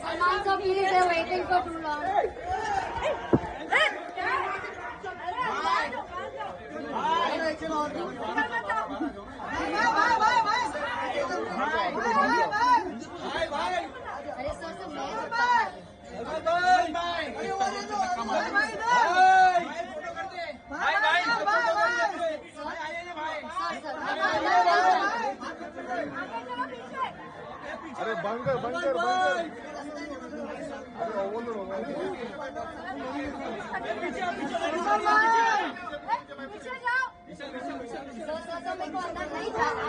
Salman sir, please, they're waiting for too long. अरे sir से मैं अरे बंकर बंकर बंकर अरे ओवरलोड हो गया पीछे जाओ सर मेरे को अंदर नहीं जाना